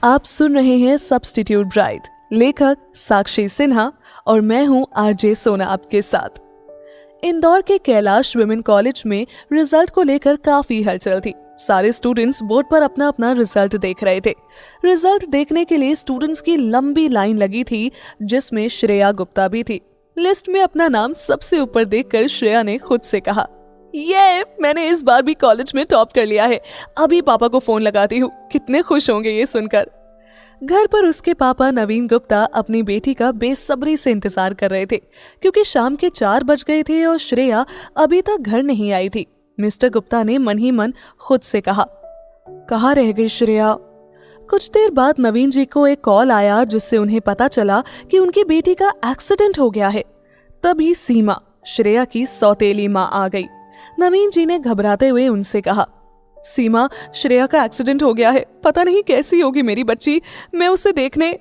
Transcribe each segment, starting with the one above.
आप सुन रहे हैं सब्स्टिट्यूट ब्राइड, लेखक साक्षी सिन्हा और मैं हूं आरजे सोना आपके साथ। इंदौर के कैलाश विमेन कॉलेज में रिजल्ट को लेकर काफी हलचल थी। सारे स्टूडेंट्स बोर्ड पर अपना अपना रिजल्ट देख रहे थे। रिजल्ट देखने के लिए स्टूडेंट्स की लंबी लाइन लगी थी, जिसमें श्रेया गुप्ता भी थी। लिस्ट में अपना नाम सबसे ऊपर देखकर श्रेया ने खुद से कहा, ये मैंने इस बार भी कॉलेज में टॉप कर लिया है। अभी पापा को फोन लगाती हूँ, कितने खुश होंगे ये सुनकर। घर पर उसके पापा नवीन गुप्ता अपनी बेटी का बेसब्री से इंतजार कर रहे थे, क्योंकि शाम के 4 बज गए थे और श्रेया अभी तक घर नहीं आई थी। मिस्टर गुप्ता ने मन ही मन खुद से कहा, कहाँ रह गई श्रेया। कुछ देर बाद नवीन जी को एक कॉल आया, जिससे उन्हें पता चला कि उनकी बेटी का एक्सीडेंट हो गया है। तभी सीमा, श्रेया की सौतेली माँ, आ गई। नवीन जी ने घबराते हुए उनसे कहा, सीमा, श्रेया का एक्सीडेंट हो गया है, पता नहीं कैसी होगी मेरी बच्ची, मैं उसे देखने।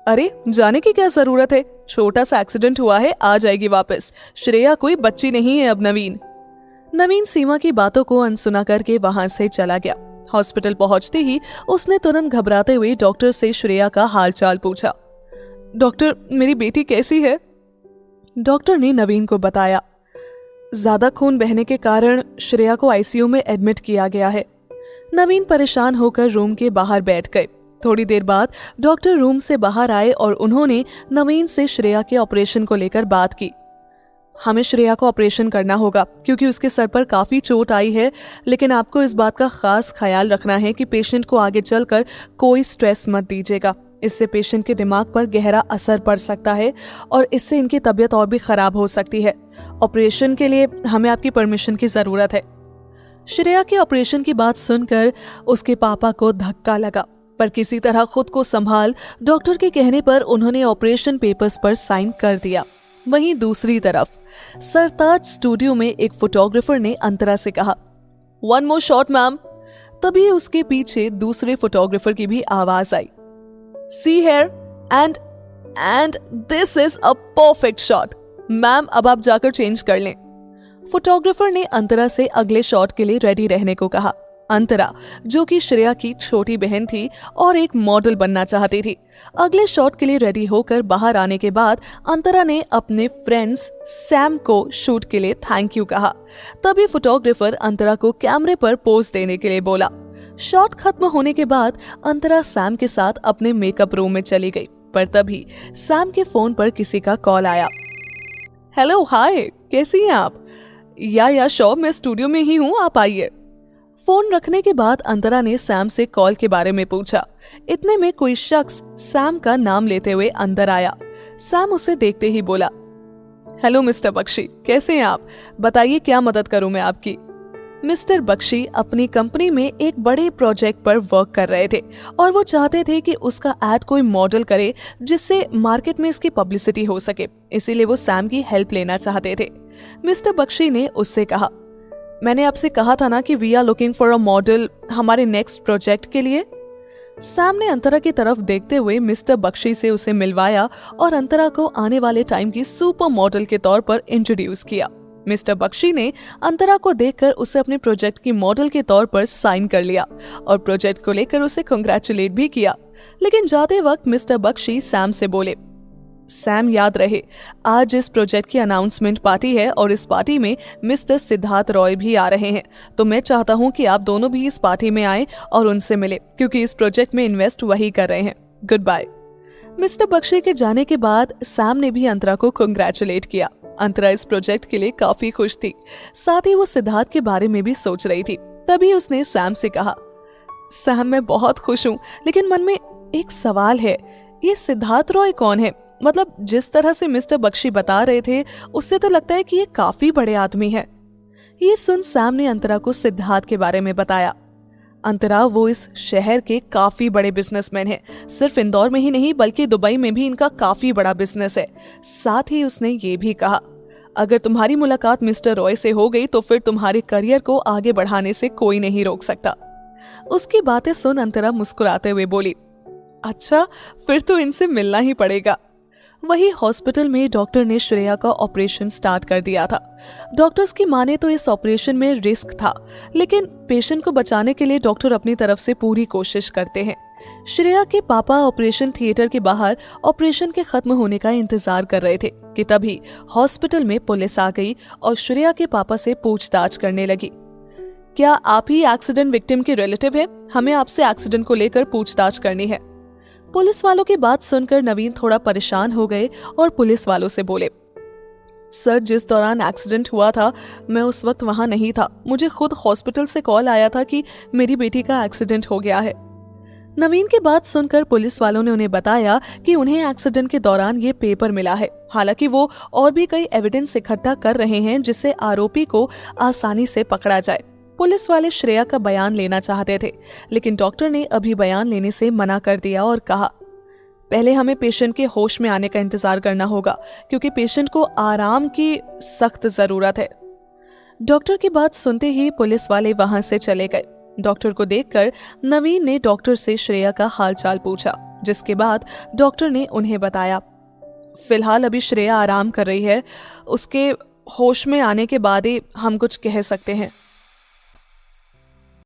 अरे जाने की क्या जरूरत है, छोटा सा एक्सीडेंट हुआ है, आ जाएगी वापस। श्रेया कोई बच्ची नहीं है अब। नवीन सीमा की बातों को अनसुना करके वहां से चला गया। हॉस्पिटल पहुंचते ही उसने तुरंत घबराते हुए डॉक्टर से श्रेया का हालचाल पूछा। डॉक्टर, मेरी बेटी कैसी है? डॉक्टर ने नवीन को बताया, ज्यादा खून बहने के कारण श्रेया को आईसीयू में एडमिट किया गया है। नवीन परेशान होकर रूम के बाहर बैठ गए। थोड़ी देर बाद डॉक्टर रूम से बाहर आए और उन्होंने नवीन से श्रेया के ऑपरेशन को लेकर बात की। हमें श्रेया को ऑपरेशन करना होगा, क्योंकि उसके सर पर काफी चोट आई है, लेकिन आपको इस बात का खास ख्याल रखना है कि पेशेंट को आगे चलकर कोई स्ट्रेस मत दीजिएगा। इससे पेशेंट के दिमाग पर गहरा असर पड़ सकता है और इससे इनकी तबीयत और भी खराब हो सकती है। ऑपरेशन के लिए हमें आपकी परमिशन की जरूरत है। श्रेया के ऑपरेशन की बात सुनकर उसके पापा को धक्का लगा, पर किसी तरह खुद को संभाल डॉक्टर के कहने पर उन्होंने ऑपरेशन पेपर्स पर साइन कर दिया। वहीं दूसरी तरफ सरताज स्टूडियो में एक फोटोग्राफर ने अंतरा से कहा, 1 more शॉट मैम। तभी उसके पीछे दूसरे फोटोग्राफर की भी आवाज आई, See here and this is a perfect shot. Ma'am, अब आप जाकर चेंज कर लें। फोटोग्राफर ने अंतरा से अगले शॉट के लिए रेडी रहने को कहा। अंतरा, जो कि श्रेया की छोटी बहन थी और एक मॉडल बनना चाहती थी, अगले शॉट के लिए रेडी होकर बाहर आने के बाद अंतरा ने अपने फ्रेंड्स सैम को शूट के लिए थैंक यू कहा। तभी फोटोग्राफर अंतरा को कैमरे पर पोज देने के लिए बोला। शॉट खत्म होने के बाद अंतरा सैम के साथ अपने मेकअप रूम में चली गई, पर तभी सैम के फोन पर किसी का कॉल आया। हेलो, हाय, कैसी हैं आप? या शॉप, मैं स्टूडियो में ही हूँ, आप आइए। फोन रखने के बाद अंतरा ने सैम से कॉल के बारे में पूछा। इतने में कोई शख्स सैम का नाम लेते हुए अंदर आया। सैम उसे देखते ही बोला, हेलो मिस्टर बख्शी, कैसे हैं आप? बताइए क्या मदद करूं मैं आपकी? मिस्टर बख्शी अपनी कंपनी में एक बड़े प्रोजेक्ट पर वर्क कर रहे थे और वो चाहते थे कि उसका एड कोई मॉडल करे, जिससे मार्केट में इसकी पब्लिसिटी हो सके। इसीलिए वो सैम की हेल्प लेना चाहते थे। मिस्टर बख्शी ने उससे कहा, मैंने आपसे कहा था ना कि we are looking for a model हमारे नेक्स्ट प्रोजेक्ट के लिए। सैम ने अंतरा की तरफ देखते हुए मिस्टर बख्शी से उसे मिलवाया और अंतरा को आने वाले टाइम की सुपर मॉडल के तौर पर इंट्रोड्यूस किया। मिस्टर बख्शी ने अंतरा को देखकर उसे अपने प्रोजेक्ट की मॉडल के तौर पर साइन कर लिया और प्रोजेक्ट को लेकर उसे कांग्रेचुलेट भी किया। लेकिन जाते वक्त मिस्टर बख्शी सैम से बोले, सैम, याद रहे आज इस प्रोजेक्ट की अनाउंसमेंट पार्टी है और इस पार्टी में मिस्टर सिद्धार्थ रॉय भी आ रहे हैं, तो मैं चाहता हूं कि आप दोनों भी इस पार्टी में आएं और उनसे मिले, क्योंकि इस प्रोजेक्ट में इन्वेस्ट वही कर रहे हैं। Good bye. मिस्टर बख्शी के जाने के बाद सैम ने भी अंतरा को कांग्रेचुलेट किया। अंतरा इस प्रोजेक्ट के लिए काफी खुश थी, साथ ही वो सिद्धार्थ के बारे में भी सोच रही थी। तभी उसने सैम से कहा, सैम, मैं बहुत खुश हूँ, लेकिन मन में एक सवाल है, ये सिद्धार्थ रॉय कौन है? मतलब जिस तरह से मिस्टर बख्शी बता रहे थे, उससे तो लगता है कि ये काफी बड़े आदमी है। ये सुन सैम ने अंतरा को सिद्धार्थ के बारे में बताया। अंतरा, वो इस शहर के काफी बड़े बिजनेसमैन हैं। सिर्फ इंदौर में ही नहीं बल्कि दुबई में भी इनका काफी बड़ा बिजनेस है। साथ ही उसने ये भी कहा, अगर तुम्हारी मुलाकात मिस्टर रॉय से हो गई तो फिर तुम्हारे करियर को आगे बढ़ाने से कोई नहीं रोक सकता। उसकी बातें सुन अंतरा मुस्कुराते हुए बोली, अच्छा, फिर तो इनसे मिलना ही पड़ेगा। वही हॉस्पिटल में डॉक्टर ने श्रेया का ऑपरेशन स्टार्ट कर दिया था। डॉक्टर्स की माने तो इस ऑपरेशन में रिस्क था, लेकिन पेशेंट को बचाने के लिए डॉक्टर अपनी तरफ से पूरी कोशिश करते हैं। श्रेया के पापा ऑपरेशन थिएटर के बाहर ऑपरेशन के खत्म होने का इंतजार कर रहे थे कि तभी हॉस्पिटल में पुलिस आ गई और श्रेया के पापा से पूछताछ करने लगी। क्या आप ही एक्सीडेंट विक्टिम के रिलेटिव हैं? हमें आपसे एक्सीडेंट को लेकर पूछताछ करनी है। पुलिस वालों की बात सुनकर नवीन थोड़ा परेशान हो गए और पुलिस वालों से बोले, सर जिस दौरान एक्सीडेंट हुआ था मैं उस वक्त वहां नहीं था। मुझे खुद हॉस्पिटल से कॉल आया था कि मेरी बेटी का एक्सीडेंट हो गया है। नवीन की बात सुनकर पुलिस वालों ने उन्हें बताया कि उन्हें एक्सीडेंट के दौरान ये पेपर मिला है। हालांकि वो और भी कई एविडेंस इकट्ठा कर रहे हैं जिससे आरोपी को आसानी से पकड़ा जाए। पुलिस वाले श्रेया का बयान लेना चाहते थे, लेकिन डॉक्टर ने अभी बयान लेने से मना कर दिया और कहा, पहले हमें पेशेंट के होश में आने का इंतजार करना होगा क्योंकि पेशेंट को आराम की सख्त जरूरत है। डॉक्टर की बात सुनते ही पुलिस वाले वहां से चले गए। डॉक्टर को देखकर नवीन ने डॉक्टर से श्रेया का हालचाल पूछा, जिसके बाद डॉक्टर ने उन्हें बताया, फिलहाल अभी श्रेया आराम कर रही है, उसके होश में आने के बाद ही हम कुछ कह सकते हैं।